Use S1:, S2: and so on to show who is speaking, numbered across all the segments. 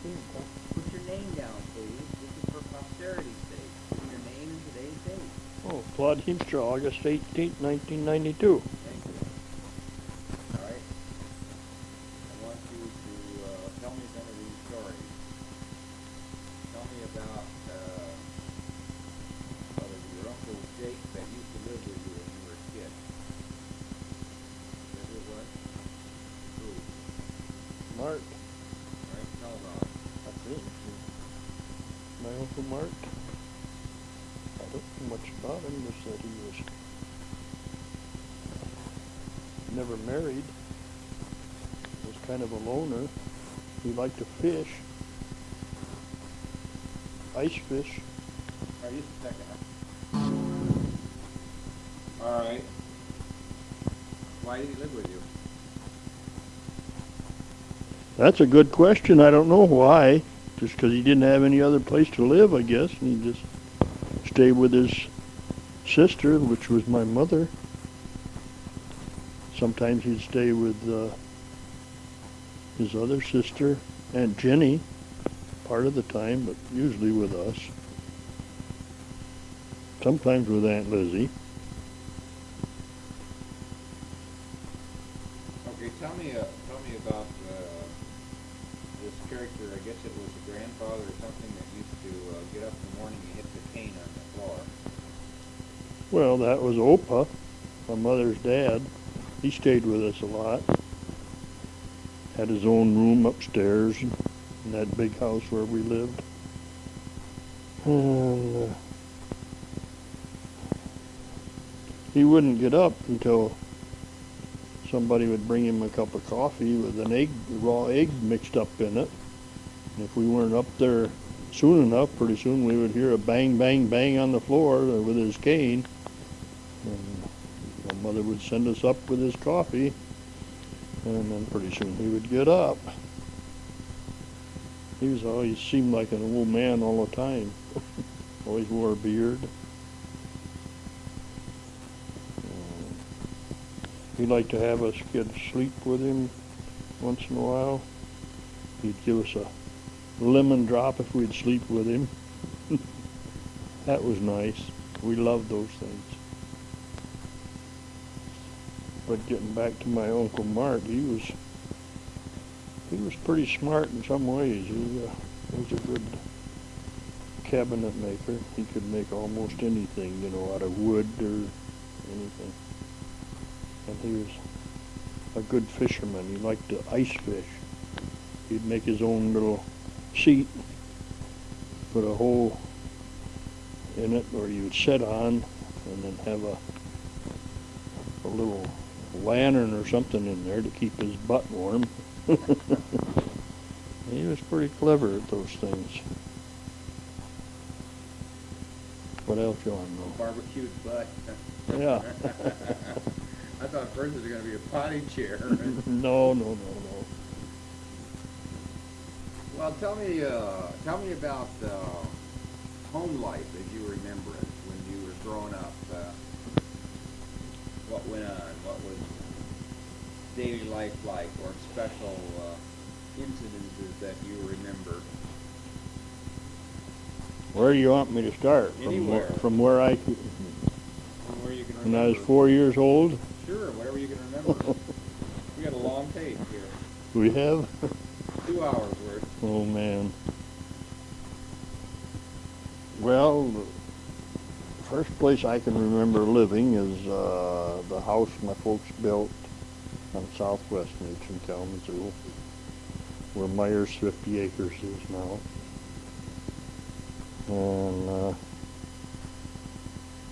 S1: 19th, huh?
S2: Put your name down, please. This is for posterity's sake. Put your name and today's date.
S1: Oh, Claude Heemstra, August 18th, 1992.
S2: Thank you. All right. I want you to tell me some of these stories. Tell me about your Uncle Jake that used to live with you when you were a kid. Is that who it was? Who?
S1: Mark,
S2: All right, tell about it.
S1: I think. My Uncle Mark. I don't know much about him, just that he was never married. Was kind of a loner. He liked to fish. Ice fish.
S2: All right, just a second. All right. Why did he live with you?
S1: That's a good question. I don't know why. Just because he didn't have any other place to live, I guess. And he just stayed with his sister, which was my mother. Sometimes he'd stay with his other sister, Aunt Jenny, part of the time, but usually with us. Sometimes with Aunt Lizzie.
S2: Okay, tell me about this character. I guess it was a grandfather or something that used to get up in the morning and hit the cane on the floor.
S1: Well, that was Opa, my mother's dad. He stayed with us a lot. Had his own room upstairs in that big house where we lived. And he wouldn't get up until somebody would bring him a cup of coffee with an egg, raw egg mixed up in it. And if we weren't up there soon enough, pretty soon we would hear a bang, bang, bang on the floor with his cane. And my mother would send us up with his coffee, and then pretty soon he would get up. He was always seemed like an old man all the time. Always wore a beard. He liked to have us kids sleep with him once in a while. He'd give us a lemon drop if we'd sleep with him. That was nice. We loved those things. But getting back to my Uncle Mart, he was pretty smart in some ways. He was a good cabinet maker. He could make almost anything, out of wood or anything. And he was a good fisherman. He liked to ice fish. He'd make his own little seat, put a hole in it where you would sit on, and then have a little lantern or something in there to keep his butt warm. He was pretty clever at those things. What else you want to know?
S2: Barbecued butt.
S1: Yeah.
S2: I thought first it was going to be a potty chair.
S1: No.
S2: Well, tell me about home life as you remember it when you were growing up. What went on? What was daily life like, or special incidences that you remember?
S1: Where do you want me to start?
S2: Anywhere.
S1: From where I,
S2: From where you can
S1: when
S2: remember.
S1: I was 4 years old.
S2: Sure, whatever you can remember. We got a long tape here.
S1: We have?
S2: 2 hours worth.
S1: Oh man. Well, the first place I can remember living is the house my folks built on southwest Nix in Kalamazoo, where Myers 50 Acres is now. And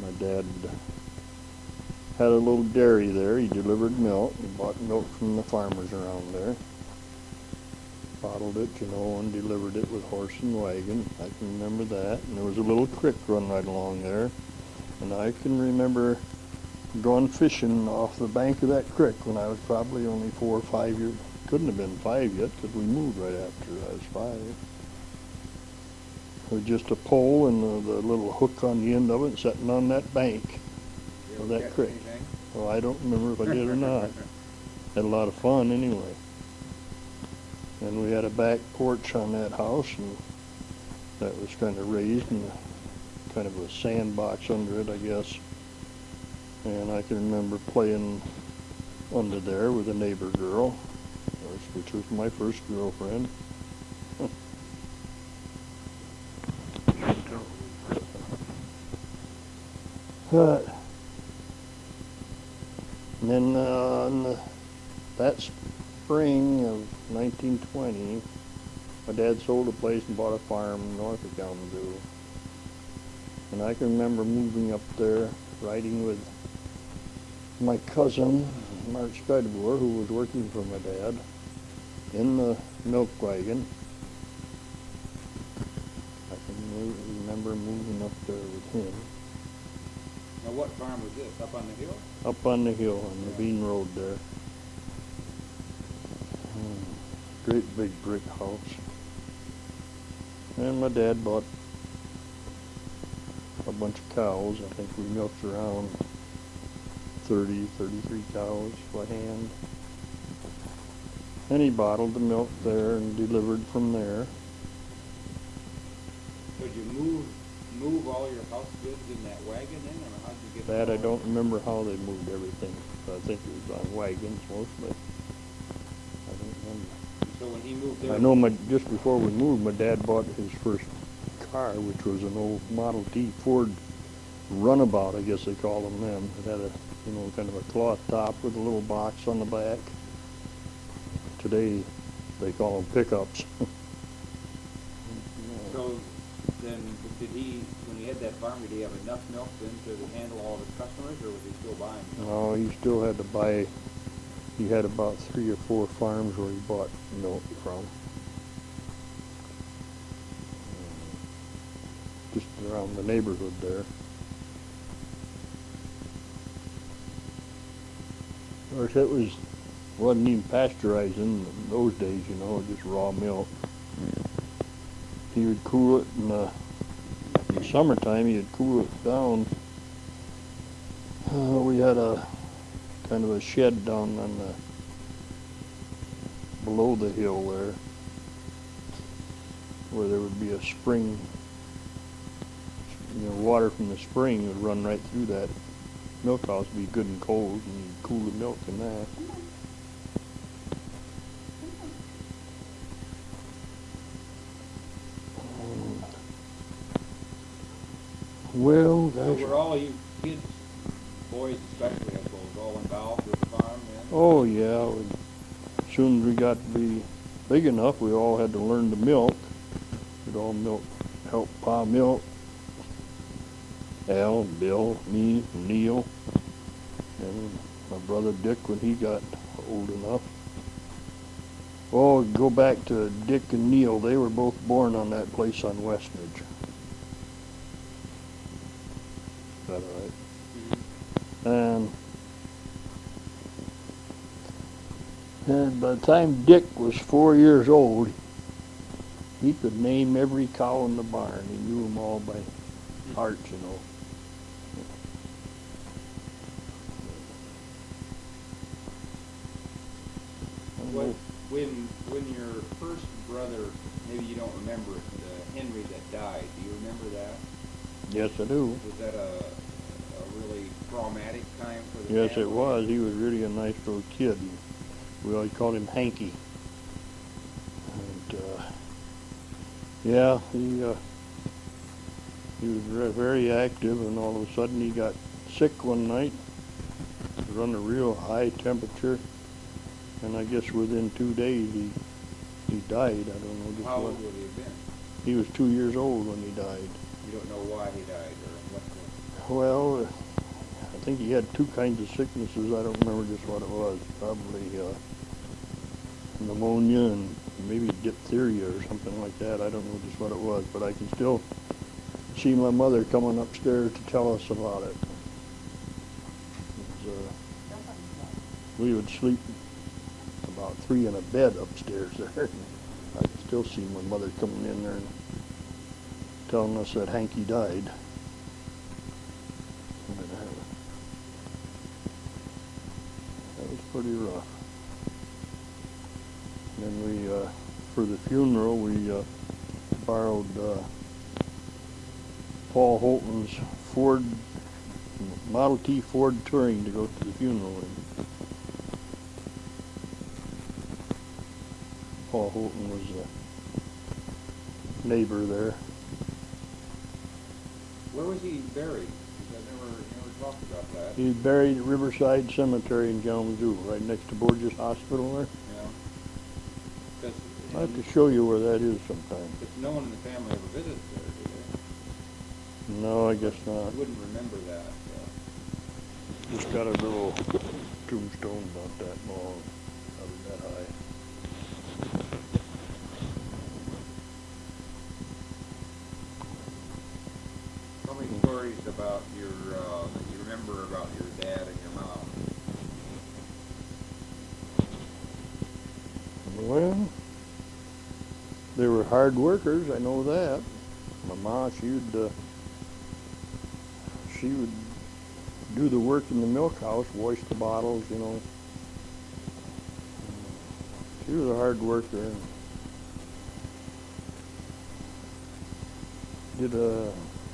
S1: my dad had a little dairy there. He delivered milk. He bought milk from the farmers around there. Bottled it, and delivered it with horse and wagon. I can remember that. And there was a little creek run right along there. And I can remember going fishing off the bank of that creek when I was probably only 4 or 5 years. Couldn't have been 5 yet because we moved right after I was 5. It was just a pole and the little hook on the end of it sitting on that bank of that creek.
S2: Anything?
S1: Well, I don't remember if I did or not. Had a lot of fun anyway. And we had a back porch on that house, and that was kind of raised and kind of a sandbox under it, I guess. And I can remember playing under there with a neighbor girl, which was my first girlfriend. And then that spring of 1920, my dad sold a place and bought a farm north of Kalamazoo. And I can remember moving up there, riding with my cousin, Mark Skidmore, who was working for my dad, in the milk wagon. I can remember moving up there with him.
S2: Now, what farm was this? Up on the hill?
S1: Up on the hill on the Bean Road there. Great big brick house. And my dad bought a bunch of cows. I think we milked around 33 cows by hand. And he bottled the milk there and delivered from there.
S2: So did you move all your house goods in that wagon then, or how'd you get
S1: That I don't remember how they moved everything. I think it was on wagons mostly. I don't remember.
S2: So when he moved there,
S1: I know just before we moved, my dad bought his first car, which was an old Model T Ford runabout, I guess they call them then. It had a, kind of a cloth top with a little box on the back. Today, they call them pickups.
S2: So then, when he had that farm, did he have enough milk then to handle all of his customers, or was he still buying milk?
S1: No, he still had to buy. He had about 3 or 4 farms where he bought milk from. Just around the neighborhood there. Of course, it wasn't even pasteurizing in those days, just raw milk. He would cool it in the summertime. He'd cool it down. We had a kind of a shed down on below the hill there, where there would be a spring. Water from the spring would run right through that milk house, be good and cold, and you'd cool the milk in that. Well,
S2: So were all you kids, boys especially, I suppose, all involved with the farm then?
S1: oh yeah, as soon as we got to be big enough, we all had to learn to milk. We'd all help Pa milk. Al, Bill, me, Neil, and my brother Dick when he got old enough. Oh, go back to Dick and Neil. They were both born on that place on Westridge. Is that all right? And by the time Dick was 4 years old, he could name every cow in the barn. He knew them all by heart,
S2: When your first brother, maybe you don't remember it, Henry that died, do you remember that?
S1: Yes, I do.
S2: Was that a really traumatic time for the
S1: Yes,
S2: family?
S1: it was. He was really a nice little kid. We always called him Hanky. And, yeah, he was very active, and all of a sudden he got sick one night. He was on a real high temperature, and I guess within 2 days he died. I don't know just
S2: How
S1: what.
S2: old would he have been?
S1: He was 2 years old when he died.
S2: You don't know why he died or what the...
S1: Well, I think he had 2 kinds of sicknesses. I don't remember just what it was. Probably pneumonia and maybe diphtheria or something like that. I don't know just what it was, but I can still see my mother coming upstairs to tell us about it. We would sleep about 3 in a bed upstairs there. I can still see my mother coming in there and telling us that Hanky died. That was pretty rough. Then we for the funeral, we borrowed Paul Holton's Model T Ford Touring to go to the funeral in. Paul Holton was a neighbor there.
S2: Where was he buried? Because I never talked about that.
S1: He's buried at Riverside Cemetery in Kalamazoo, right next to Borges Hospital there.
S2: Yeah.
S1: I'll have to show you where that is sometime.
S2: But no one in the family ever visits there, do they?
S1: No, I guess not.
S2: I wouldn't remember that.
S1: Just got a little tombstone about that long, probably that high.
S2: Tell me stories about your that you remember about your dad and your mom.
S1: Well, they were hard workers, I know that. My mom, she would do the work in the milk house, wash the bottles, you know. She was a hard worker. Did a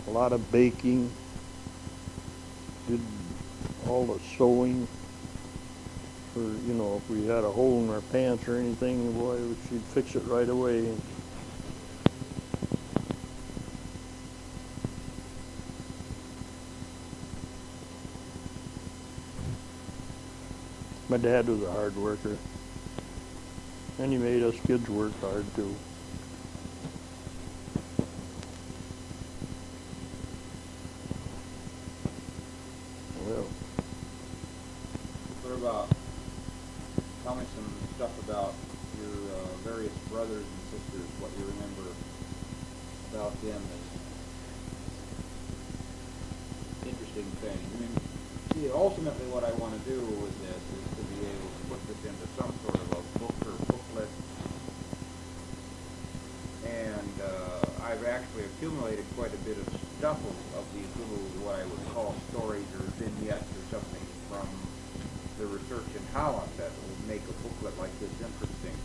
S1: lot of baking, did all the sewing for, you know, if we had a hole in our pants or anything, boy, she'd fix it right away. My dad was a hard worker, and he made us kids work hard too. Well,
S2: What about, tell me some stuff about your various brothers and sisters, what you remember about them as interesting things. I mean, see, ultimately what I want to do with this is to be able to put this into some sort of a book or booklet. And I've actually accumulated quite a bit of stuff of these little, what I would call stories or vignettes or something from the research in Holland that will make a booklet like this interesting.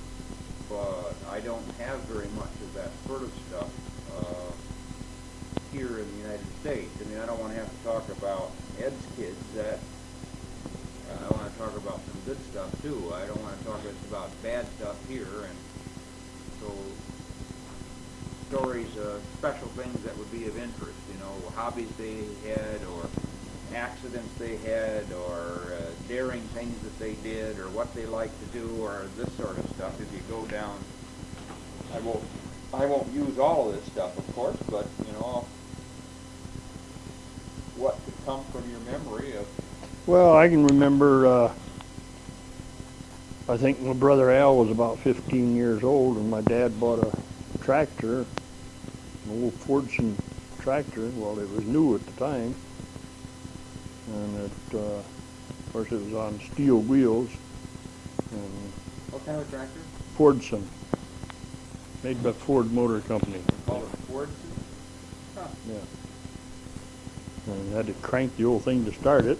S2: But I don't have very much of that sort of stuff here in the United States. I mean, I don't want to have to talk about Ed's kids. That I want to talk about some good stuff too. I don't want to talk just about bad stuff here. And so stories, special things that would be of interest, you know, hobbies they had or accidents they had or daring things that they did or what they liked to do or this sort of stuff. If you go down, I won't use all of this stuff, of course, but, you know, what could come from your memory of...
S1: well, I can remember, I think my brother Al was about 15 years old, and my dad bought a tractor, an old Fordson tractor. Well, it was new at the time, and it, of course, it was on steel wheels. And
S2: What kind of tractor?
S1: Fordson, made by Ford Motor Company.
S2: Called it Fordson? Huh.
S1: Yeah. And had to crank the old thing to start it.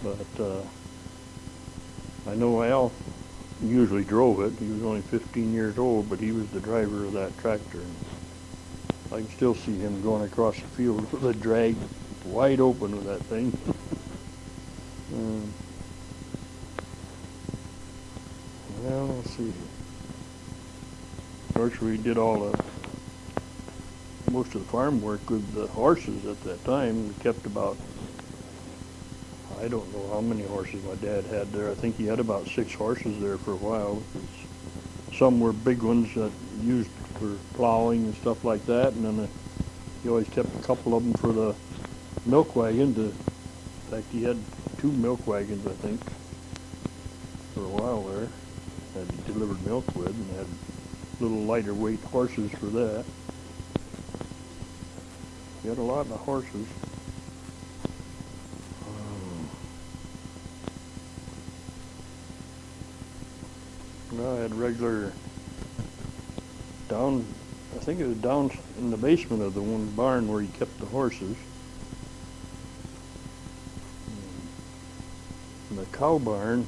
S1: But I know Al usually drove it. He was only 15 years old, but he was the driver of that tractor. And I can still see him going across the field with a drag wide open with that thing. Well, let's see. Of course, we did most of the farm work with the horses at that time. We kept about, I don't know how many horses my dad had there. I think he had about 6 horses there for a while. Some were big ones that used for plowing and stuff like that, and then he always kept a couple of them for the milk wagon. In fact, he had 2 milk wagons, I think, for a while there, that he delivered milk with, and had little lighter weight horses for that. He had a lot of horses. I had regular down, I think it was down in the basement of the one barn where he kept the horses. And the cow barn,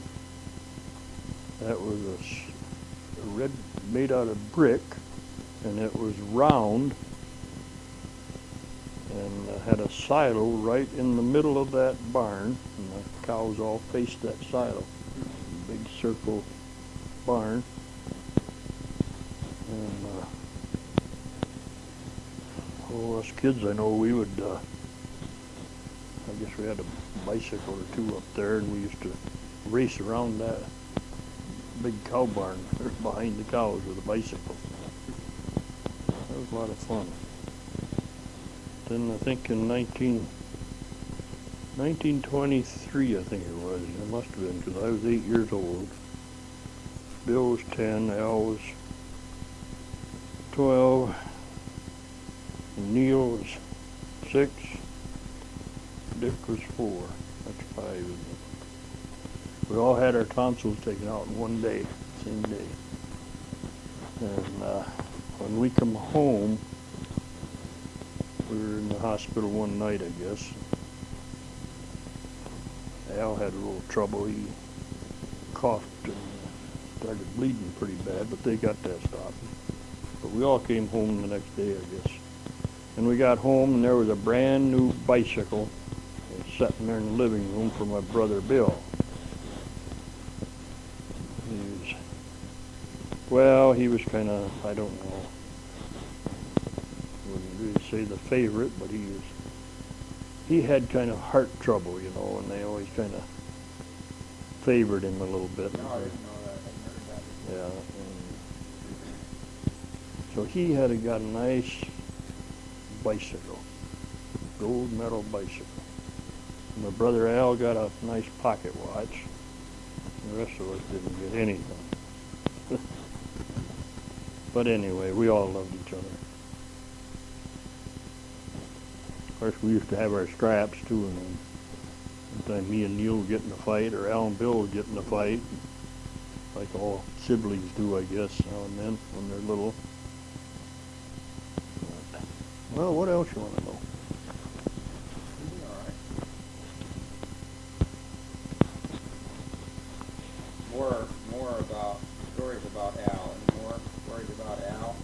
S1: that was a red made out of brick, and it was round, and had a silo right in the middle of that barn, and the cows all faced that silo. Big circle barn. And us kids, I know we would, I guess we had a bicycle or two up there, and we used to race around that big cow barn behind the cows with a bicycle. That was a lot of fun. Then I think in 1923, I think it was, it must have been, because I was 8 years old. Bill was 10, Al was 12, and Neil was 6, Dick was 4. That's 5, isn't it? We all had our tonsils taken out in one day, same day. And when we come home, we were in the hospital one night, I guess. Al had a little trouble. He coughed and started bleeding pretty bad, but they got that stopped. But we all came home the next day, I guess. And we got home, and there was a brand new bicycle sitting there in the living room for my brother Bill. He was kind of, I don't know, I wouldn't really say the favorite, but he had kind of heart trouble, you know, and they always kind of favored him a little bit.
S2: No, I didn't know that. I never got it.
S1: Yeah. So he had got a nice bicycle, gold medal bicycle. And my brother Al got a nice pocket watch. The rest of us didn't get anything. But anyway, we all loved each other. Of course, we used to have our scraps too, and then sometimes me and Neil would get in a fight, or Al and Bill would get in a fight, like all siblings do, I guess, now and then when they're little. Well, what else you want to know?
S2: All right. More about stories about Al. Any more stories about Al?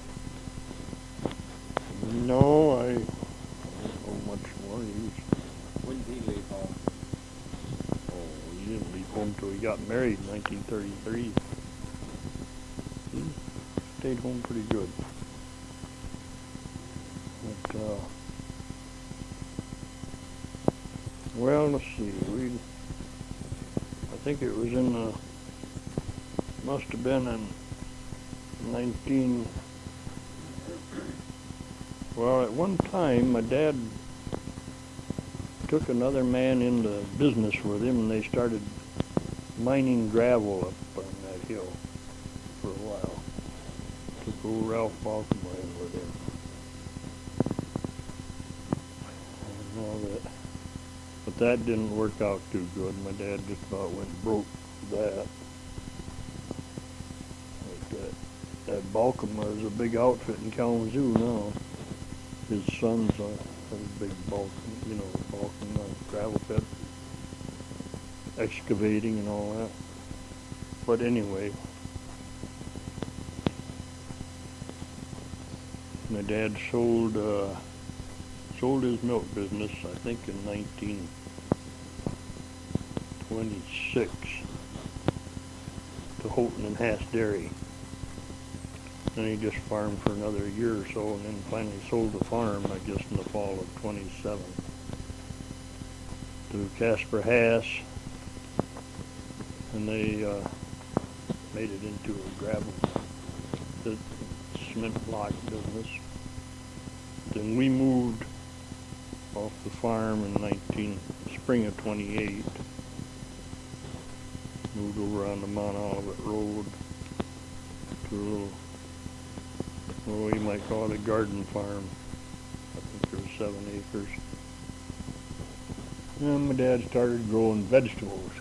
S1: No, I don't know much more.
S2: When did he leave home?
S1: Oh, he didn't leave home till he got married in 1933. He stayed home pretty good. But, well, let's see. I think it was must have been in well, at one time, my dad took another man into business with him, and they started mining gravel up on that hill for a while. Took old Ralph Baltimore in with him. And all that. But that didn't work out too good. My dad just about went broke with that. That Baltimore is a big outfit in Kalamazoo now. His son's a big Baltimore gravel pit, excavating and all that. But anyway, my dad sold his milk business, I think, in 1926 to Houghton and Hass Dairy. Then he just farmed for another year or so, and then finally sold the farm, I guess, in the fall of 27 to Casper Hass, and they made it into a gravel cement block business. Then we moved off the farm in spring of 28, moved over on the Mount Olivet Road to a little, well, you might call it a garden farm. I think there was 7 acres. And my dad started growing vegetables.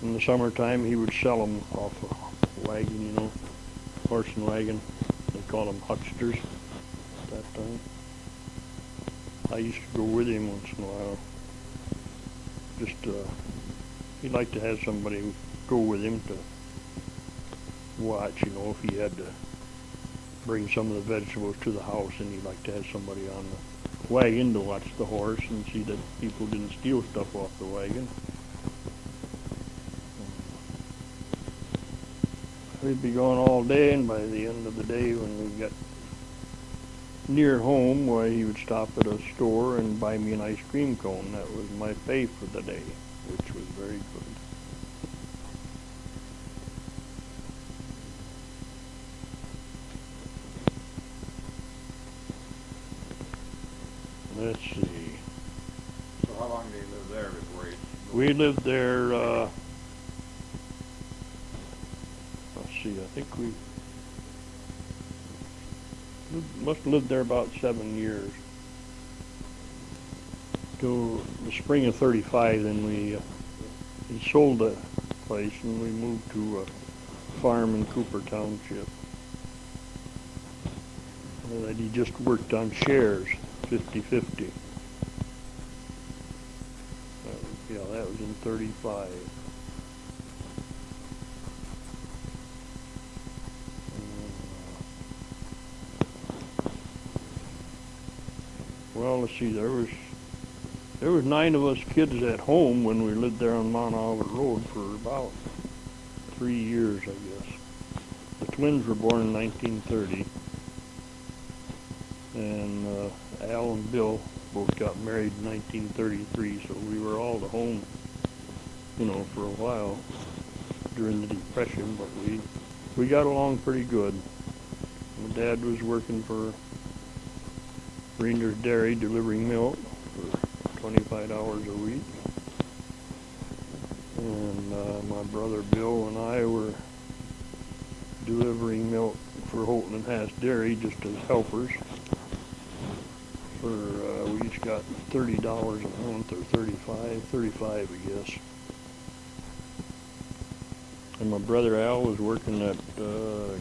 S1: In the summertime, he would sell them off a wagon, horse and wagon. They called them hucksters at that time. I used to go with him once in a while, just He'd like to have somebody go with him to watch, if he had to bring some of the vegetables to the house, and he'd like to have somebody on the wagon to watch the horse and see that people didn't steal stuff off the wagon. We'd be gone all day, and by the end of the day, when we got near home, why, he would stop at a store and buy me an ice cream cone. That was my pay for the day, which was very good. Let's see.
S2: So how long did you live there before you?
S1: We lived there, let's see, I think we must have lived there about 7 years. Till the spring of '35, then we sold the place and we moved to a farm in Cooper Township. And he just worked on shares, 50-50. That was in '35. Well, let's see, there was 9 of us kids at home when we lived there on Mount Olivet Road for about 3 years, I guess. The twins were born in 1930, and Al and Bill both got married in 1933, so we were all at home, for a while during the Depression, but we got along pretty good. My dad was working for Reindeer's Dairy delivering milk for 25 hours a week. And my brother Bill and I were delivering milk for Holton and Haas Dairy just as helpers. We each got $30 a month, or 35 I guess. And my brother Al was working at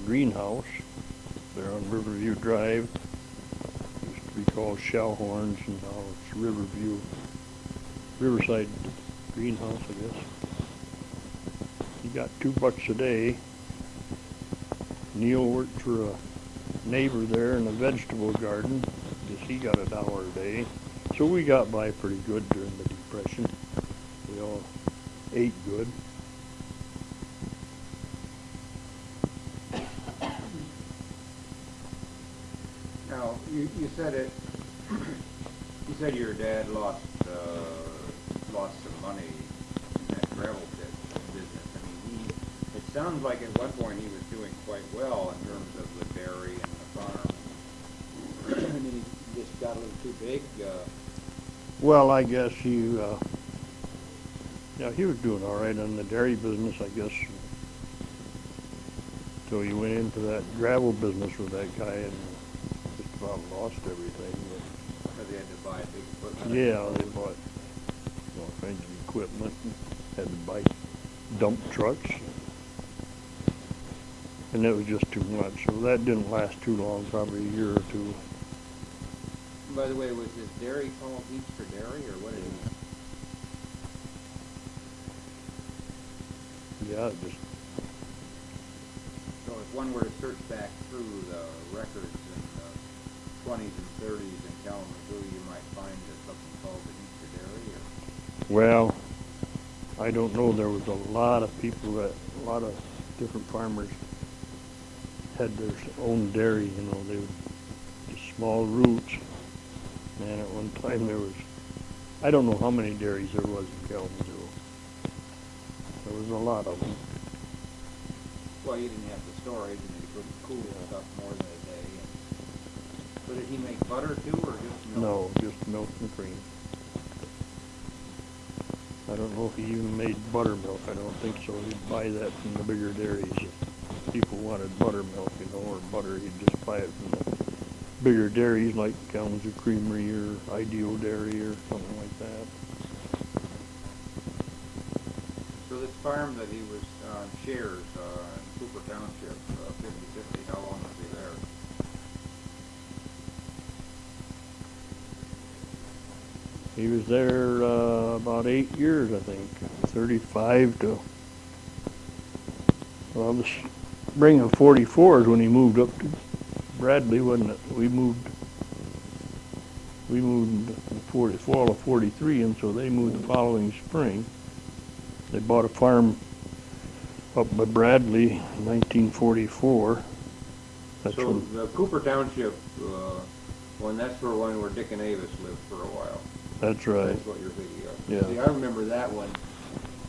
S1: greenhouse there on Riverview Drive. Used to be called Shellhorns, and now it's Riverside Greenhouse, I guess. He got $2 a day. Neil worked for a neighbor there in a vegetable garden. I guess he got $1 a day. So we got by pretty good during the Depression. We all ate good.
S2: Now, you said it. You said your dad lost some money in that gravel pit business. I mean, it sounds like at one point he was doing quite well in terms of the dairy and the farm. And then he just got a little too big.
S1: Well, I guess he was doing all right in the dairy business, I guess. So he went into that gravel business with that guy and just about lost everything.
S2: Because they had to buy a big equipment.
S1: Yeah, they bought all kinds of equipment, had to buy dump trucks, and that was just too much. So that didn't last too long, probably a year or two.
S2: By the way, was his dairy called Eats for Dairy, or what is it?
S1: Yeah, just.
S2: So if one were to search back through the records in the 20s and 30s in Kalamazoo, you might find there's something called the Eats for Dairy, or?
S1: Well, I don't know. There was a lot of people a lot of different farmers had their own dairy. They would just small roots. Man, at one time there was, I don't know how many dairies there was in Kalamazoo. There was a lot of them.
S2: Well, you didn't have the storage, and you couldn't cool stuff more than a day. So did he make butter too, or just milk?
S1: No, just milk and cream. I don't know if he even made buttermilk. I don't think so. He'd buy that from the bigger dairies. If people wanted buttermilk, or butter, he'd just buy it from the bigger dairies like Kalamazoo Creamery or Ideal Dairy or something like that.
S2: So this farm that he was on shares in Cooper Township, 50-50, how long was he there?
S1: He was there about 8 years, I think. 35 to, well, the spring of 44 is when he moved up to Bradley, wasn't it? We moved in fall of 43, and so they moved the following spring. They bought a farm up by Bradley in 1944. That's
S2: So
S1: when,
S2: the Cooper Township, that's where Dick and Avis lived for a while.
S1: that's right.
S2: That's what you're thinking of.
S1: Yeah.
S2: See, I remember that one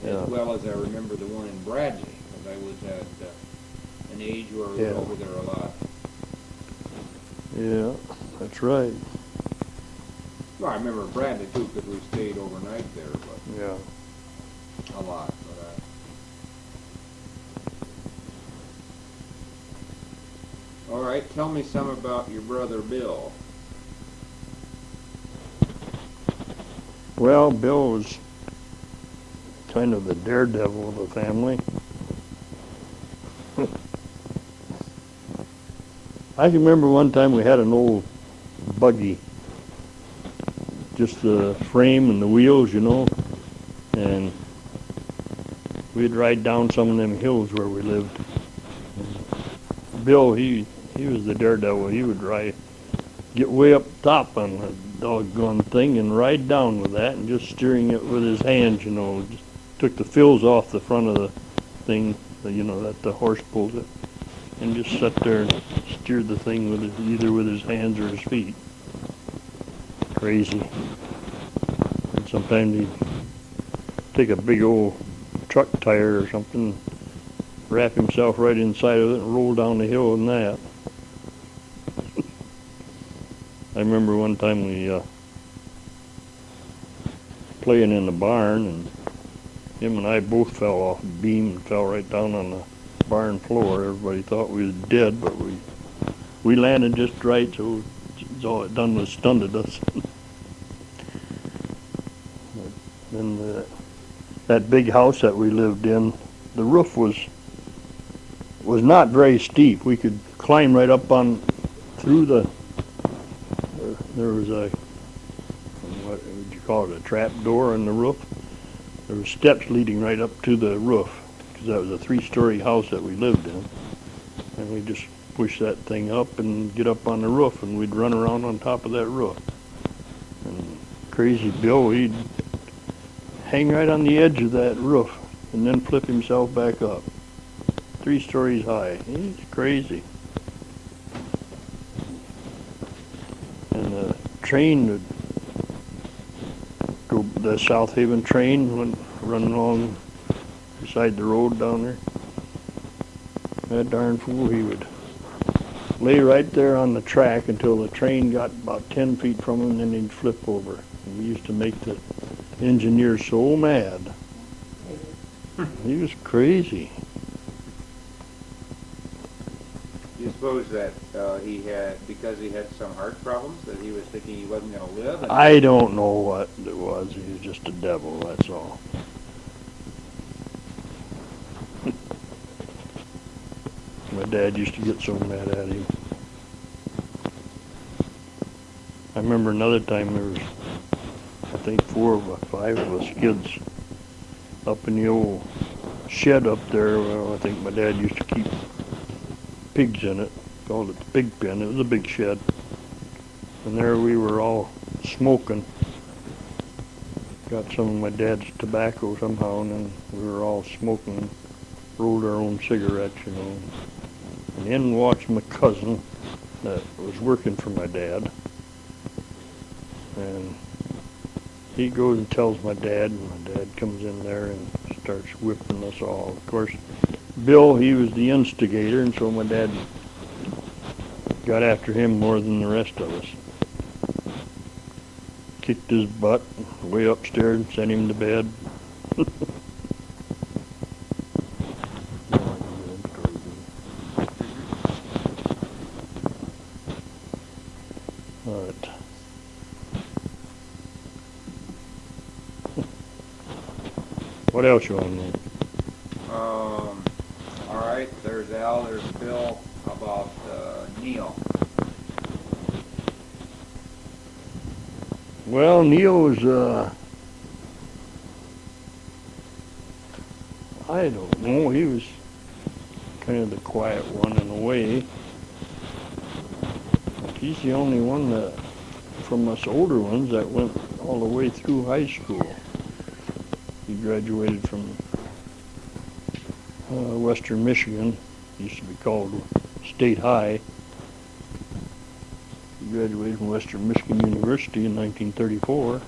S1: Yeah.
S2: as well as I remember the one in Bradley, because I was at an age where we
S1: Yeah.
S2: were over there a lot.
S1: Yeah, that's right.
S2: Well, I remember Bradley too, because we stayed overnight there, but
S1: Yeah.
S2: a lot. All right, tell me some about your brother Bill.
S1: Well, Bill was kind of the daredevil of the family. I can remember one time we had an old buggy, just the frame and the wheels, and we'd ride down some of them hills where we lived. Bill, he was the daredevil. He would get way up top on the doggone thing and ride down with that, and just steering it with his hands, just took the fills off the front of the thing, that the horse pulled it, and just sat there and steered the thing either with his hands or his feet. Crazy. And sometimes he'd take a big old truck tire or something, wrap himself right inside of it and roll down the hill in that. I remember one time we playing in the barn, and him and I both fell off the beam and fell right down on the barn floor. Everybody thought we was dead, but we landed just right, so all it done was stunned us. And that big house that we lived in, the roof was not very steep. We could climb right up through there was what would you call it, a trap door in the roof. There were steps leading right up to the roof, because that was a 3-story house that we lived in. And we just push that thing up and get up on the roof, and we'd run around on top of that roof. And crazy Bill, he'd hang right on the edge of that roof and then flip himself back up. 3 stories high. He's crazy. And the train would go, the South Haven train went running along beside the road down there. That darn fool, he would lay right there on the track until the train got about 10 feet from him, and then he'd flip over. And we used to make the engineer so mad. He was crazy.
S2: You suppose that because he had some heart problems, that he was thinking he wasn't going to live?
S1: I don't know what it was. He was just a devil, that's all. My dad used to get so mad at him. I remember another time there was, I think 4 of us, 5 of us kids up in the old shed up there. Well, I think my dad used to keep pigs in it. Called it the pig pen. It was a big shed. And there we were all smoking. Got some of my dad's tobacco somehow, and then we were all smoking, rolled our own cigarettes, And in walks my cousin that was working for my dad. And he goes and tells my dad, and my dad comes in there and starts whipping us all. Of course, Bill, he was the instigator, and so my dad got after him more than the rest of us. Kicked his butt way upstairs and sent him to bed. All right. What else you want to know?
S2: All right, there's Al, there's Bill. How about Neil?
S1: Well, Neil was I don't know. He was kind of the quiet one in a way. He's the only one that, from us older ones, that went all the way through high school. He graduated from Western Michigan. Used to be called State High. He graduated from Western Michigan University in 1934.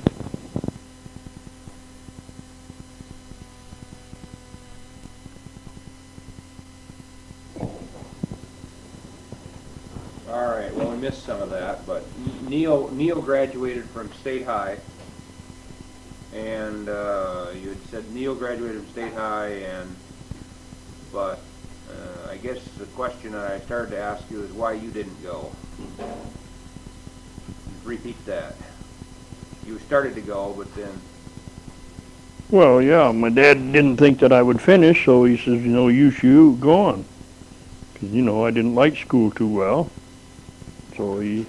S2: All right, well, we missed some of that, but Neil graduated from State High, and you had said Neil graduated from State High, but I guess the question that I started to ask you is why you didn't go. Repeat that. You started to go, but then...
S1: Well, yeah, my dad didn't think that I would finish, so he says, you should go on. Because, I didn't like school too well. So he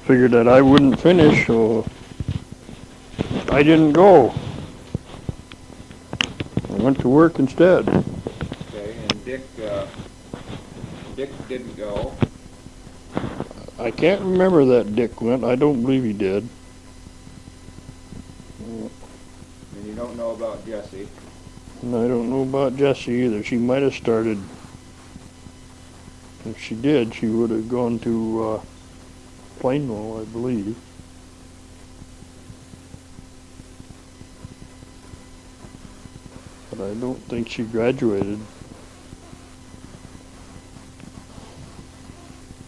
S1: figured that I wouldn't finish, so I didn't go. I went to work instead.
S2: Okay, and Dick didn't go.
S1: I can't remember that Dick went. I don't believe he did.
S2: And you don't know about Jessie.
S1: And I don't know about Jessie either. She might have started. If she did, she would have gone to Plainville, I believe. But I don't think she graduated.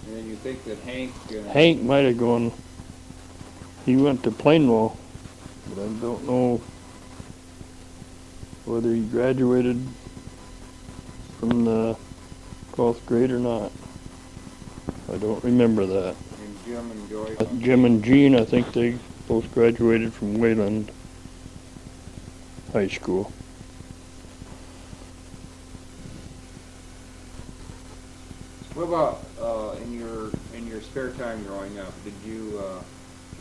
S2: And then you think that
S1: Hank might have gone. He went to Plainville, but I don't know whether he graduated from the 12th grade or not. I don't remember that.
S2: And Jim and Joy.
S1: Jim and Jean, I think they both graduated from Wayland High School.
S2: What about in your spare time growing up? Did you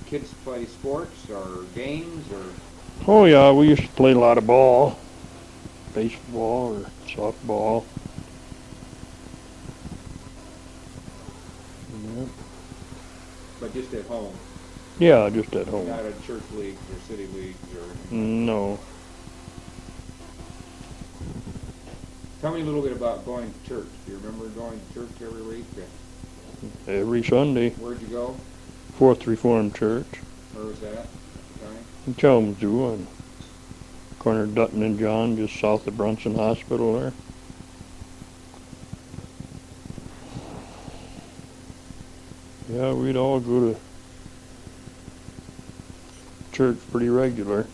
S2: kids play sports or games or?
S1: Oh yeah, we used to play a lot of ball, baseball or softball. Yeah.
S2: But just at home.
S1: Yeah, just at home.
S2: Not at church leagues or city leagues or.
S1: No.
S2: Tell me a little bit about going to church. Do you remember going to church every week?
S1: Every Sunday.
S2: Where'd you go?
S1: Fourth Reformed Church.
S2: Where was that?
S1: In Kalamazoo, on corner of Dutton and John, just south of Brunson Hospital there. Yeah, we'd all go to church pretty regular.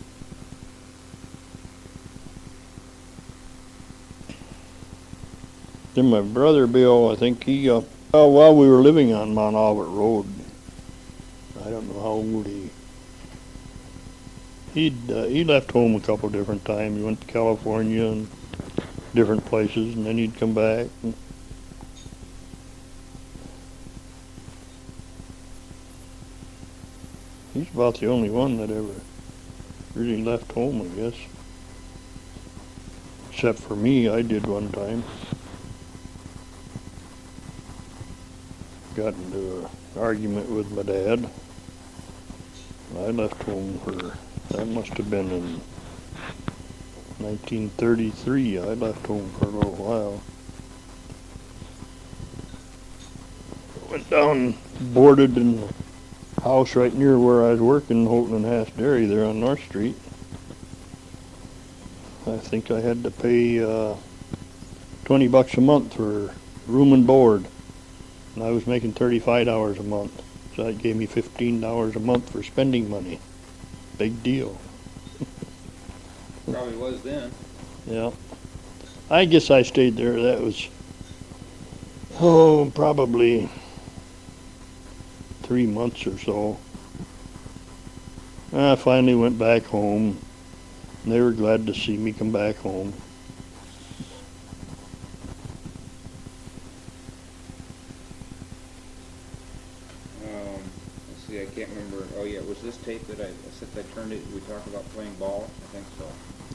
S1: Then my brother Bill, I think he, while we were living on Mount Albert Road, I don't know how old he left home a couple different times. He went to California and different places, and then he'd come back. He's about the only one that ever really left home, I guess. Except for me, I did one time. Got into an argument with my dad. I left home for, that must have been in 1933. I left home for a little while. Went down, boarded in a house right near where I was working, Holton and Haas Dairy there on North Street. I think I had to pay $20 a month for room and board. And I was making $35 a month. So that gave me $15 a month for spending money. Big deal.
S2: Probably was then.
S1: Yeah. I guess I stayed there. That was, probably 3 months or so. I finally went back home. And they were glad to see me come back home.
S2: Let's see, I can't remember. Oh yeah, was this tape since I turned it, we talked about playing ball? I think so.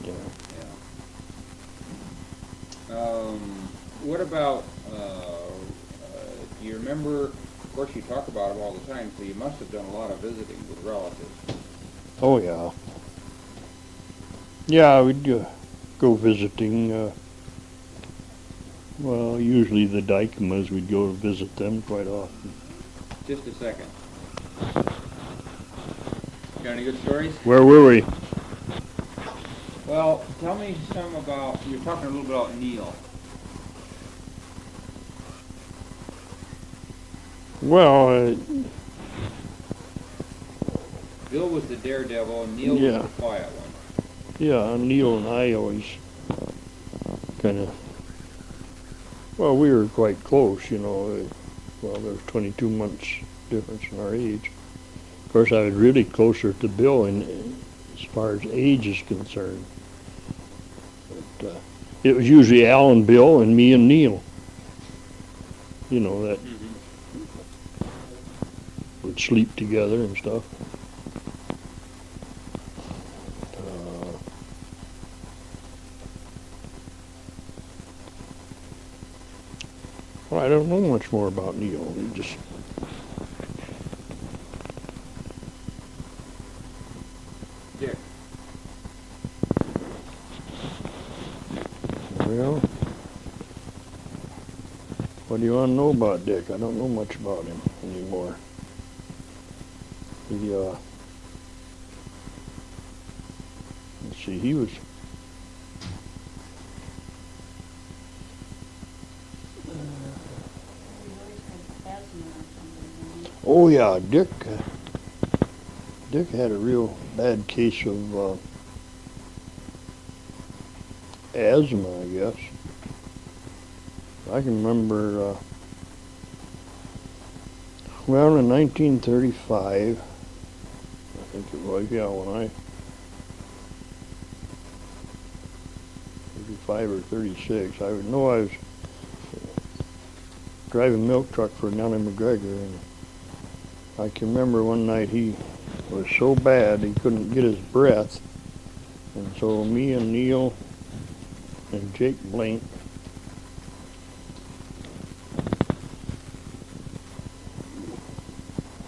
S1: Yeah.
S2: Yeah. What about, do you remember, of course you talk about him all the time, so you must have done a lot of visiting with relatives.
S1: Oh yeah. Yeah, we'd go visiting. Well, usually the Dykemas, we'd go visit them quite often.
S2: Just a second. Got any good stories?
S1: Where were we?
S2: Well, tell me some about, you're talking a little bit about Neil.
S1: Well,
S2: Bill was the daredevil and Neil
S1: yeah.
S2: was the quiet one.
S1: Yeah, Neil and I always kind of, well, we were quite close, you know. Well, there's 22 months difference in our age. Of course, I was really closer to Bill as far as age is concerned. But, it was usually Al and Bill and me and Neil. You know, that would sleep together and stuff. Well, I don't know much more about Neil. He just
S2: Dick.
S1: Well, what do you want to know about Dick? I don't know much about him anymore. He, let's see, he was, oh yeah, Dick had a real bad case of asthma, I guess. I can remember, well, in 1935, I think it was, yeah, when I, 35 or 36, I would know I was driving a milk truck for Nellie McGregor, and I can remember one night he was so bad he couldn't get his breath, and so me and Neil and Jake Blank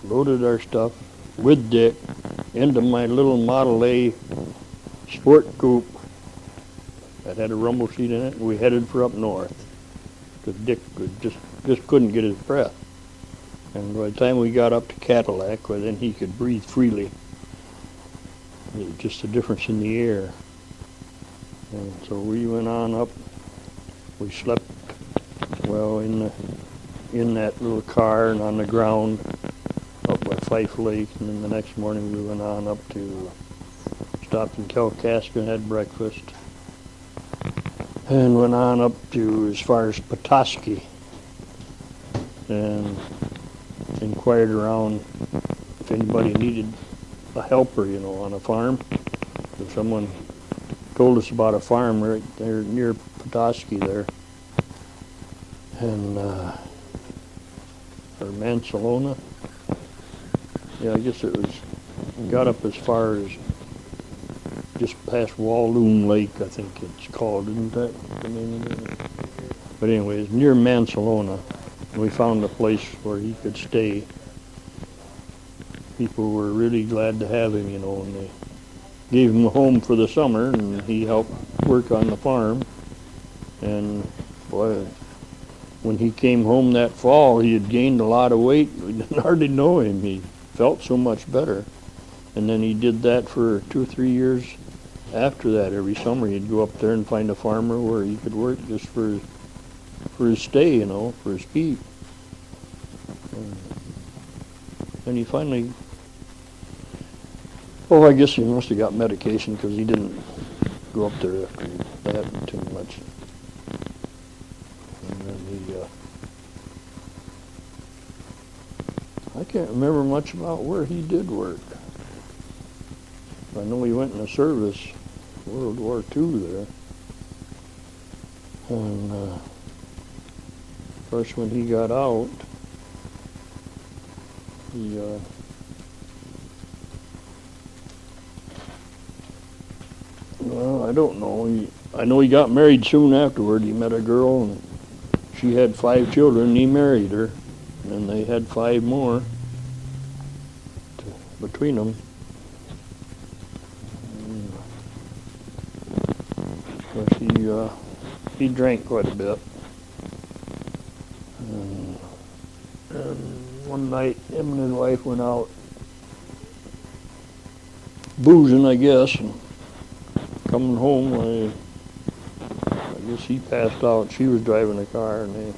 S1: loaded our stuff with Dick into my little Model A sport coupe that had a rumble seat in it, and we headed for up north because Dick just couldn't get his breath. And by the time we got up to Cadillac, well, then he could breathe freely. It was just a difference in the air. And so we went on up. We slept, well, in that little car and on the ground up by Fife Lake. And then the next morning we went on up to, stopped in Kalkaska and had breakfast. And went on up to as far as Petoskey. And inquired around if anybody needed a helper, you know, on a farm. If someone told us about a farm right there near Petoskey there, and or Mansalona. Yeah, I guess it was. Got up as far as just past Walloon Lake, I think it's called, isn't that the name of it? But anyways, near Mansalona. We found a place where he could stay. People were really glad to have him, you know, and they gave him a home for the summer, and he helped work on the farm. And boy, when he came home that fall, he had gained a lot of weight. We didn't hardly know him. He felt so much better. And then he did that for 2 or 3 years after that. Every summer he'd go up there and find a farmer where he could work just for his stay, you know, for his keep. And he finally, oh, I guess he must have got medication because he didn't go up there after that too much. And then I can't remember much about where he did work. I know he went in the service, World War II there. And of course, when he got out, Well, I don't know. I know he got married soon afterward. He met a girl, and she had 5 children, and he married her. And they had 5 more between them. Of course, he drank quite a bit. And one night, him and his wife went out boozing, I guess, and coming home, I guess he passed out. She was driving the car, and they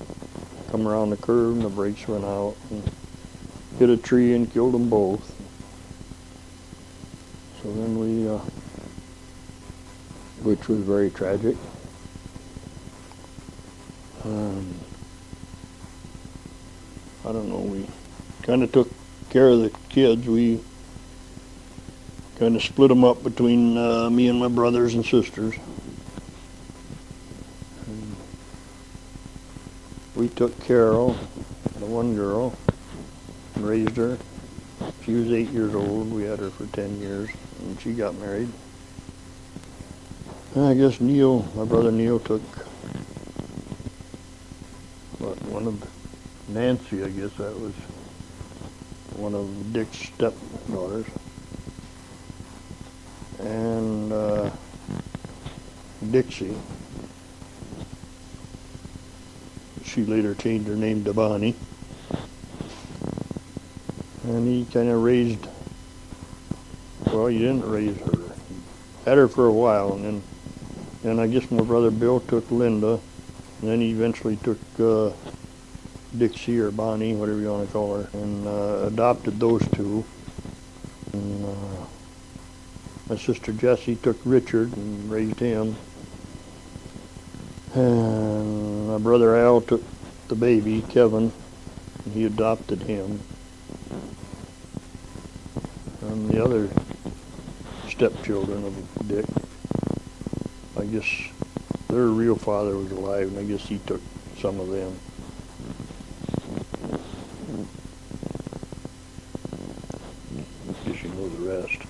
S1: come around the curve, and the brakes went out, and hit a tree and killed them both. So then which was very tragic. I don't know, we kind of took care of the kids. We kind of split them up between me and my brothers and sisters. And we took Carol, the one girl, and raised her. She was 8 years old. We had her for 10 years, and she got married. And I guess Neil, my brother Neil, took one of Nancy, I guess that was one of Dick's stepdaughters. And Dixie. She later changed her name to Bonnie. And he kind of raised, well, he didn't raise her. He had her for a while, and I guess my brother Bill took Linda, and then he eventually took Dixie or Bonnie, whatever you want to call her, and adopted those two. And my sister Jessie took Richard and raised him. And my brother Al took the baby, Kevin, and he adopted him. And the other stepchildren of Dick, I guess their real father was alive, and I guess he took some of them. I guess you know the rest.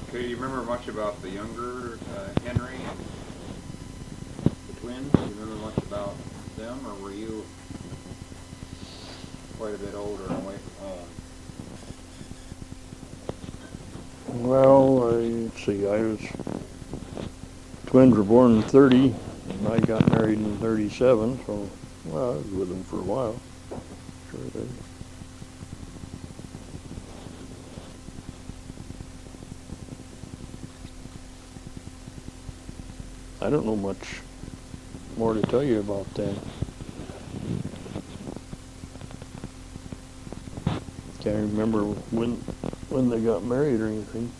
S2: Okay, do you remember much about the younger Henry and the twins? Do you remember much about them, or were you quite a bit older and away from home?
S1: Well, let's see, twins were born in 30, and I got married in 37, so, well, I was with them for a while. Sure did. I don't know much more to tell you about them. Can't remember when they got married or anything.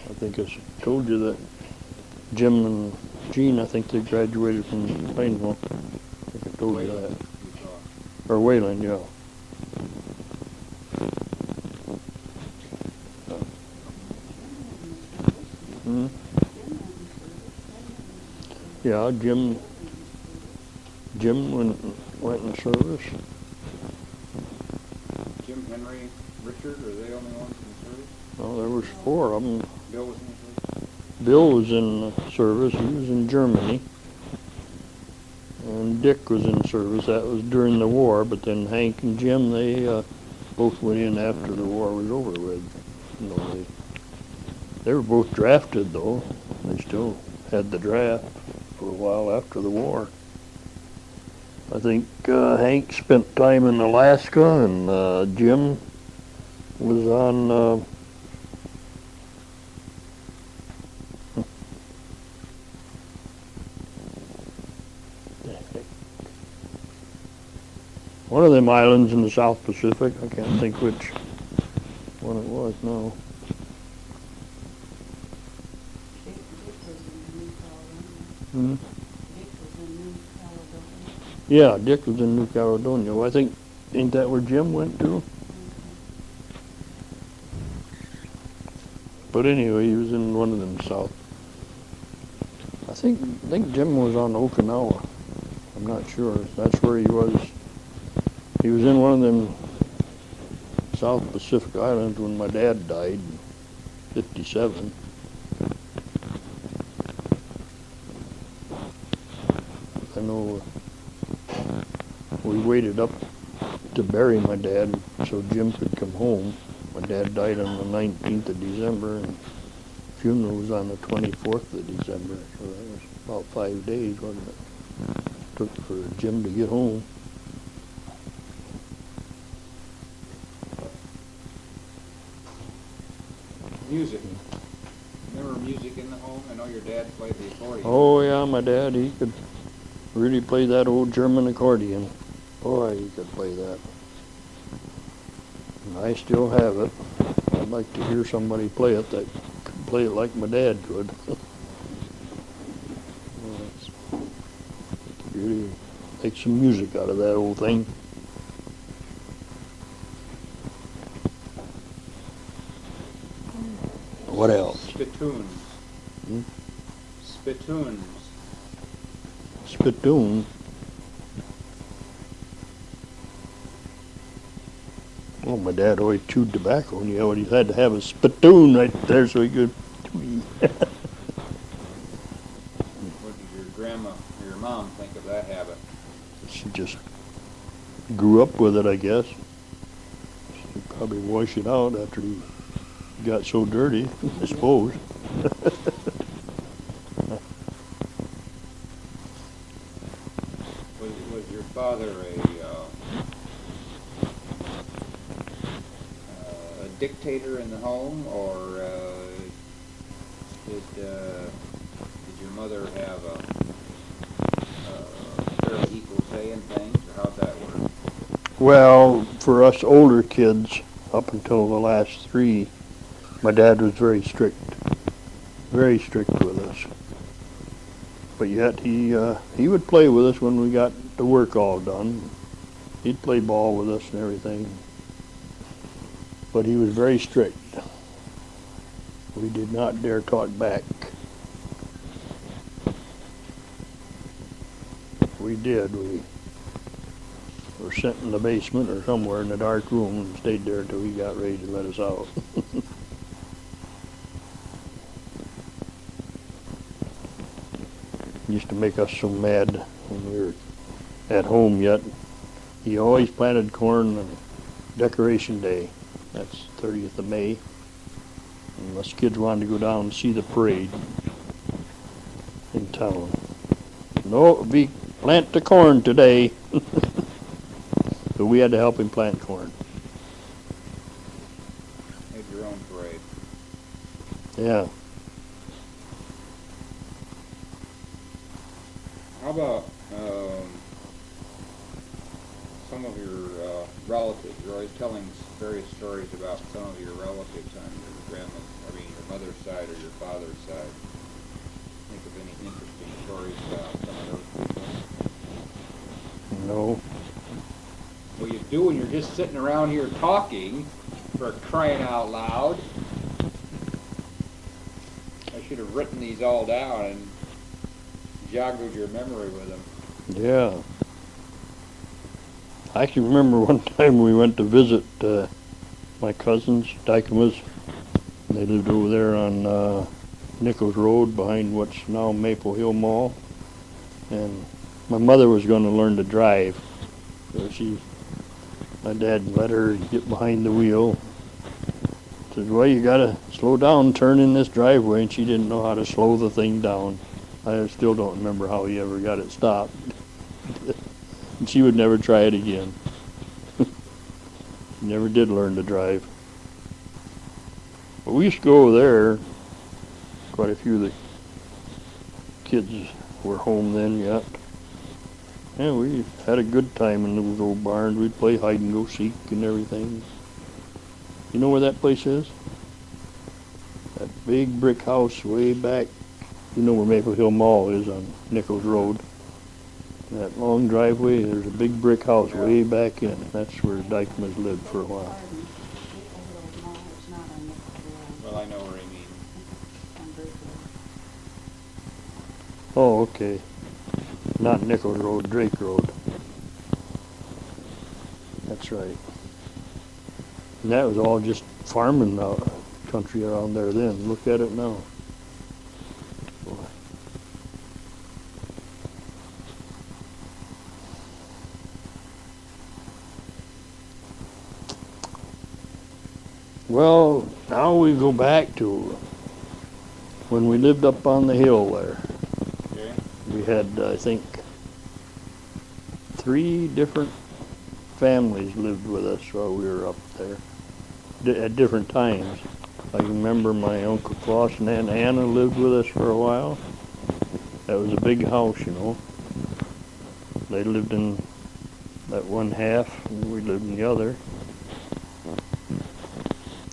S1: I think I told you that Jim and Jean, I think they graduated from Plainville. I think I told you that. Or Wayland, yeah. Yeah, Jim went in service.
S2: Jim, Henry, Richard, are they the only ones in service?
S1: No, there was 4 of them.
S2: Bill was in service?
S1: Bill was in service. He was in Germany. And Dick was in service. That was during the war, but then Hank and Jim, they both went in after the war was over with. You know, they were both drafted, though. They still had the draft for a while after the war. I think Hank spent time in Alaska, and Jim was on one of them islands in the South Pacific. I can't think which one it was now. Hmm? Yeah, Dick was in New Caledonia. Well, I think, ain't that where Jim went to? But anyway, he was in one of them south. I think Jim was on Okinawa. I'm not sure. That's where he was. He was in one of them South Pacific Islands when my dad died in '57. I know we waited up to bury my dad so Jim could come home. My dad died on the 19th of December, and funeral was on the 24th of December. So that was about 5 days, wasn't it? Took for Jim to get home.
S2: Music. Remember music in the home? I know your dad played the accordion.
S1: Oh yeah, my dad, he could really play that old German accordion. Boy, he could play that. And I still have it. I'd like to hear somebody play it that could play it like my dad could. Really make some music out of that old thing. What else?
S2: Spittoons.
S1: Hmm?
S2: Spittoons.
S1: Spittoon. Well, my dad always chewed tobacco, and he always had to have a spittoon right there so he could chew.
S2: What did your grandma or your mom think of that habit?
S1: She just grew up with it, I guess. She probably washed it out after he got so dirty, I suppose.
S2: Was your father a dictator in the home, or did your mother have a fairly equal say in things, or how'd that work?
S1: Well, for us older kids, up until the last 3, my dad was very strict with us. But yet he would play with us when we got the work all done. He'd play ball with us and everything. But he was very strict. We did not dare talk back. We did. We were sent in the basement or somewhere in a dark room and stayed there until he got ready to let us out. Used to make us so mad when we were at home yet. He always planted corn on Decoration Day. That's 30th of May. And us kids wanted to go down and see the parade in town. No, we plant the corn today. So we had to help him plant corn.
S2: Had your own parade.
S1: Yeah.
S2: How about some of your relatives? You're always telling various stories about some of your relatives on your your mother's side or your father's side. Think of any interesting stories about some of those people?
S1: No.
S2: Well, you do when you're just sitting around here talking, for crying out loud. I should have written these all down and joggled your memory with them.
S1: Yeah. I can remember one time we went to visit my cousins, Dykemas. They lived over there on Nichols Road behind what's now Maple Hill Mall. And my mother was going to learn to drive. So my dad let her get behind the wheel. Said, well, you got to slow down, turn in this driveway. And she didn't know how to slow the thing down. I still don't remember how he ever got it stopped. And she would never try it again. Never did learn to drive. But we used to go over there. Quite a few of the kids were home then yet. Yeah, we had a good time in those old barns. We'd play hide and go seek and everything. You know where that place is? That big brick house way back. You know where Maple Hill Mall is on Nichols Road. That long driveway, there's a big brick house way back in. That's where Dykeman's lived for a while.
S2: Well, I know where you mean.
S1: Oh, okay. Not Nichols Road, Drake Road. That's right. And that was all just farming country around there then. Look at it now. Boy. Well, now we go back to when we lived up on the hill there.
S2: Okay.
S1: We had, I think, 3 different families lived with us while we were up there at different times. I remember my Uncle Klaus and Aunt Anna lived with us for a while. That was a big house, you know. They lived in that one half, and we lived in the other.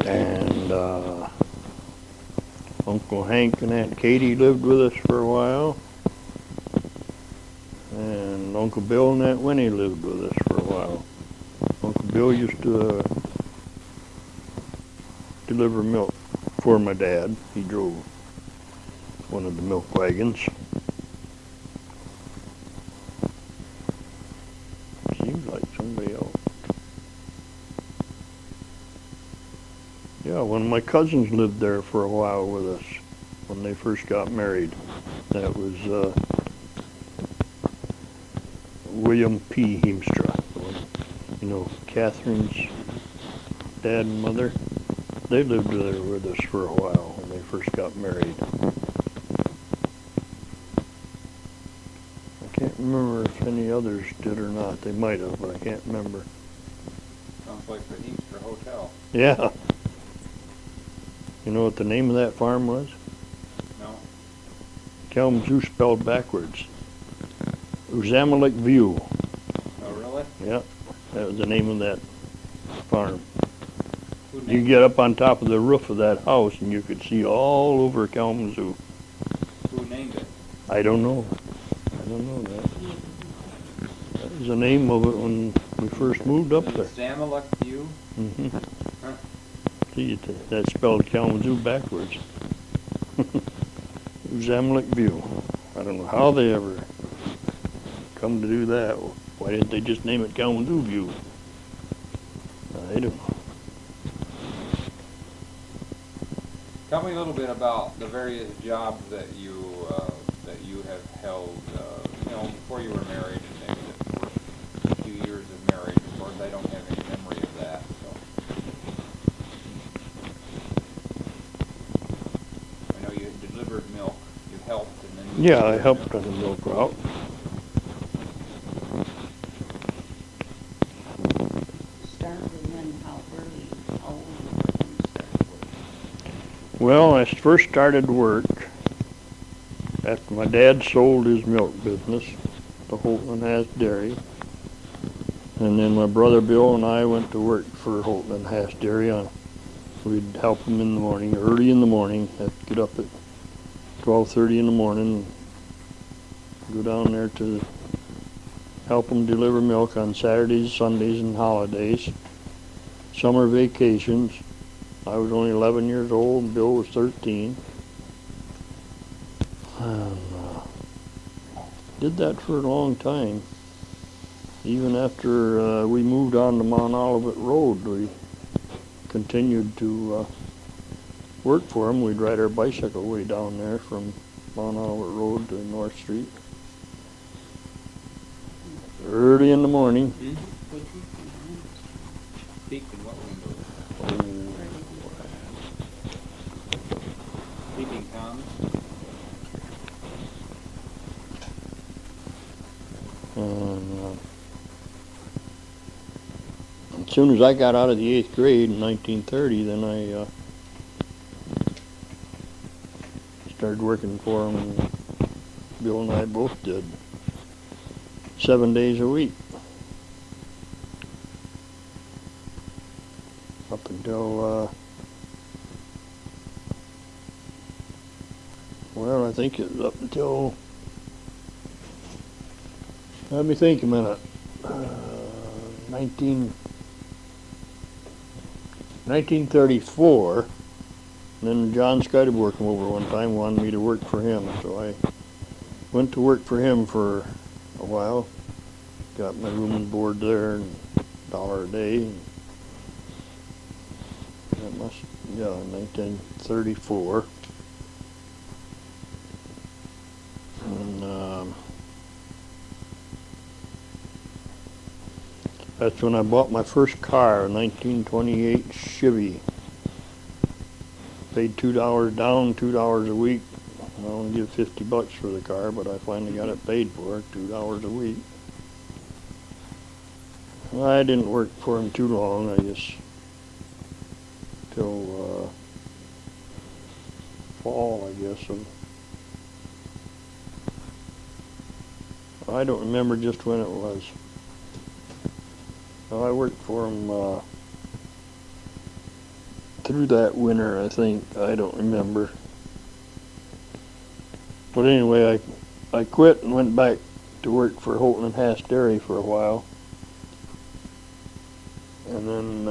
S1: And Uncle Hank and Aunt Katie lived with us for a while. And Uncle Bill and Aunt Winnie lived with us for a while. Uncle Bill used to deliver milk for my dad. He drove one of the milk wagons. Seems like somebody else. Yeah, one of my cousins lived there for a while with us when they first got married. That was William P. Heemstra. You know, Catherine's dad and mother. They lived there with us for a while when they first got married. I can't remember if any others did or not. They might have, but I can't remember.
S2: Sounds like the Heemstra Hotel.
S1: Yeah. You know what the name of that farm was?
S2: No.
S1: Kalamazoo spelled backwards. Uzamalek View.
S2: Oh, really?
S1: Yeah, that was the name of that farm.
S2: Who
S1: You
S2: named
S1: get up on top of the roof of that house and you could see all over Kalamazoo.
S2: Who named it?
S1: I don't know. I don't know that. That was the name of it when we first moved up there.
S2: Zamalek View?
S1: Mm-hmm.
S2: Huh.
S1: See, that spelled Kalamazoo backwards. Zamalek View. I don't know how they ever come to do that. Why didn't they just name it Kalamazoo View? I don't know.
S2: Tell me a little bit about the various jobs that you have held, before you were married, and maybe the first few years of marriage. Of course, I don't have any memory of that. So I know you delivered milk, you helped, and then you
S1: Yeah, I helped on the milk route. Well, I first started work after my dad sold his milk business to Holton and Haas Dairy. And then my brother Bill and I went to work for Holton and Haas Dairy. We'd help them in the morning, early in the morning. Have to get up at 12:30 in the morning, go down there to help them deliver milk on Saturdays, Sundays, and holidays. Summer vacations. I was only 11 years old and Bill was 13. And did that for a long time. Even after we moved on to Mount Olivet Road, we continued to work for him. We'd ride our bicycle way down there from Mount Olivet Road to North Street. Early in the morning.
S2: Peeked in what window? Peeping Toms?
S1: And as soon as I got out of the 8th grade in 1930, then I started working for him, and Bill and I both did 7 days a week. Up until, well, I think it was up until, let me think a minute, 1934, and then John Skydeborg came over one time, wanted me to work for him, so I went to work for him for a while, got my room and board there, and $1 a day. It must, yeah, 1934. And that's when I bought my first car, a 1928 Chevy. Paid $2 down, $2 a week. I only give $50 for the car, but I finally got it paid for, $2 a week. I didn't work for him too long, I guess, till fall, I guess. I don't remember just when it was. I worked for him through that winter, I think. I don't remember. But anyway, I quit and went back to work for Holton and Hass Dairy for a while. And then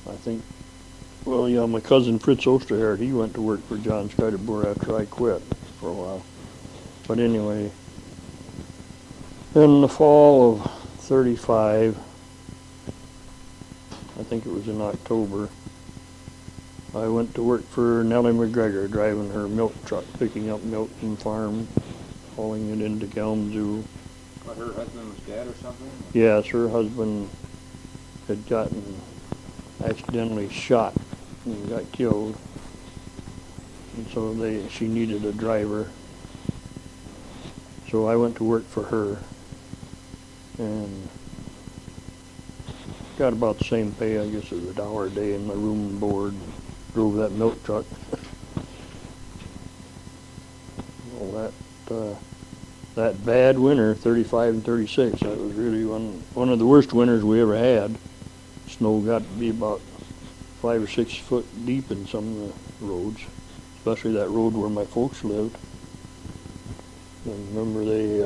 S1: I think, well, yeah, my cousin Fritz Osterhart, he went to work for John Schreiderboer after I quit for a while. But anyway, in the fall of 35, I think it was in October, I went to work for Nellie McGregor, driving her milk truck, picking up milk from farm, hauling it into Kalamazoo.
S2: But her husband was dead or something?
S1: Yes, her husband had gotten accidentally shot and got killed. And so she needed a driver. So I went to work for her and got about the same pay, I guess, as $1 a day in my room and board. Drove that milk truck. Well, that bad winter, 35 and 36, that was really one of the worst winters we ever had. Snow got to be about 5 or 6 foot deep in some of the roads, especially that road where my folks lived. And remember, they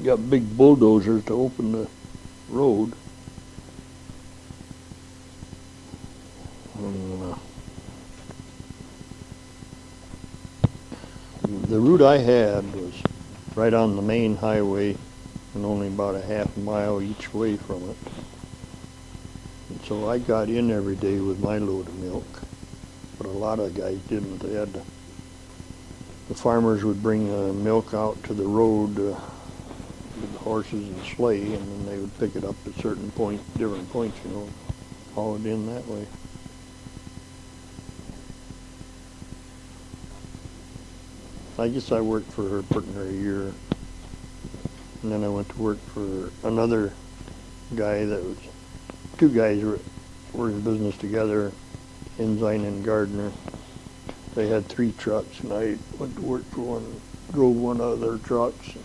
S1: got big bulldozers to open the road. And, the route I had was right on the main highway and only about a half mile each way from it. And so I got in every day with my load of milk, but a lot of guys didn't. They had the farmers would bring milk out to the road with the horses and sleigh, and then they would pick it up at certain different points, haul it in that way. I guess I worked for her pretty near a year, and then I went to work for another guy two guys were in business together, Ensign and Gardner. They had 3 trucks, and I went to work for one, drove one of their trucks.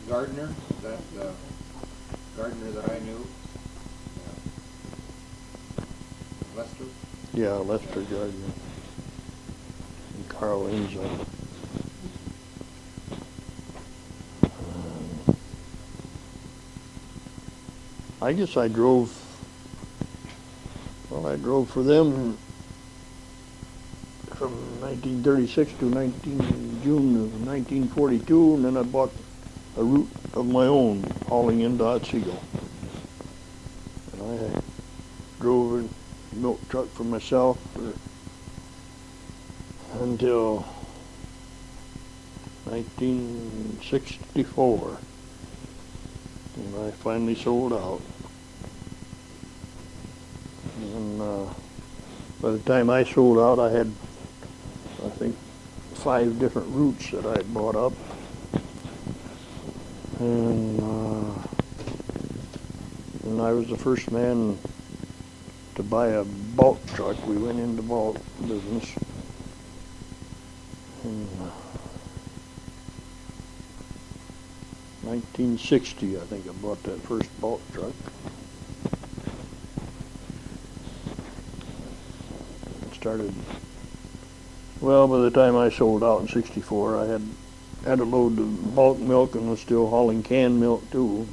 S2: Gardner, that Gardner that I knew? Lester?
S1: Yeah, Lester Gardner and Carl Ensign. I guess I drove for them from 1936 to June of 1942, and then I bought a route of my own, hauling into Otsego. And I drove a milk truck for myself until 1964, and I finally sold out. And by the time I sold out, I had, I think, 5 different routes that I had bought up. And I was the first man to buy a bulk truck. We went into bulk business. In 1960, I think I bought that first bulk truck. Started, well, by the time I sold out in 64, I had a load of bulk milk and was still hauling canned milk too.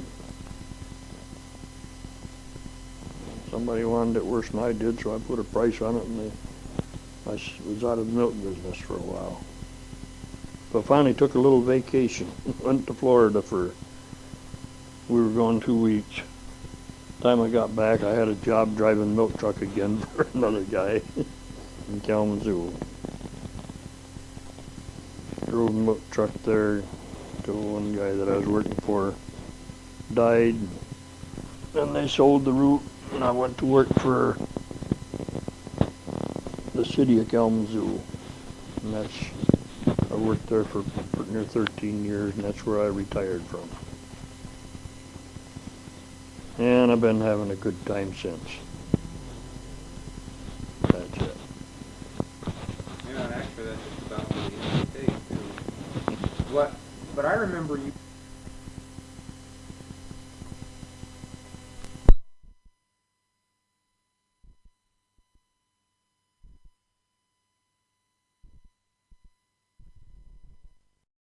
S1: Somebody wanted it worse than I did, so I put a price on it, and I was out of the milk business for a while. But finally took a little vacation, went to Florida for We were gone 2 weeks. Time I got back, I had a job driving milk truck again for another guy in Kalamazoo. Drove a milk truck there till one guy that I was working for died. Then they sold the route, and I went to work for the city of Kalamazoo. And I worked there for near 13 years, and that's where I retired from. And I've been having a good time since. That's it.
S2: Yeah, and actually that's just about what the end of the day, too. But I remember you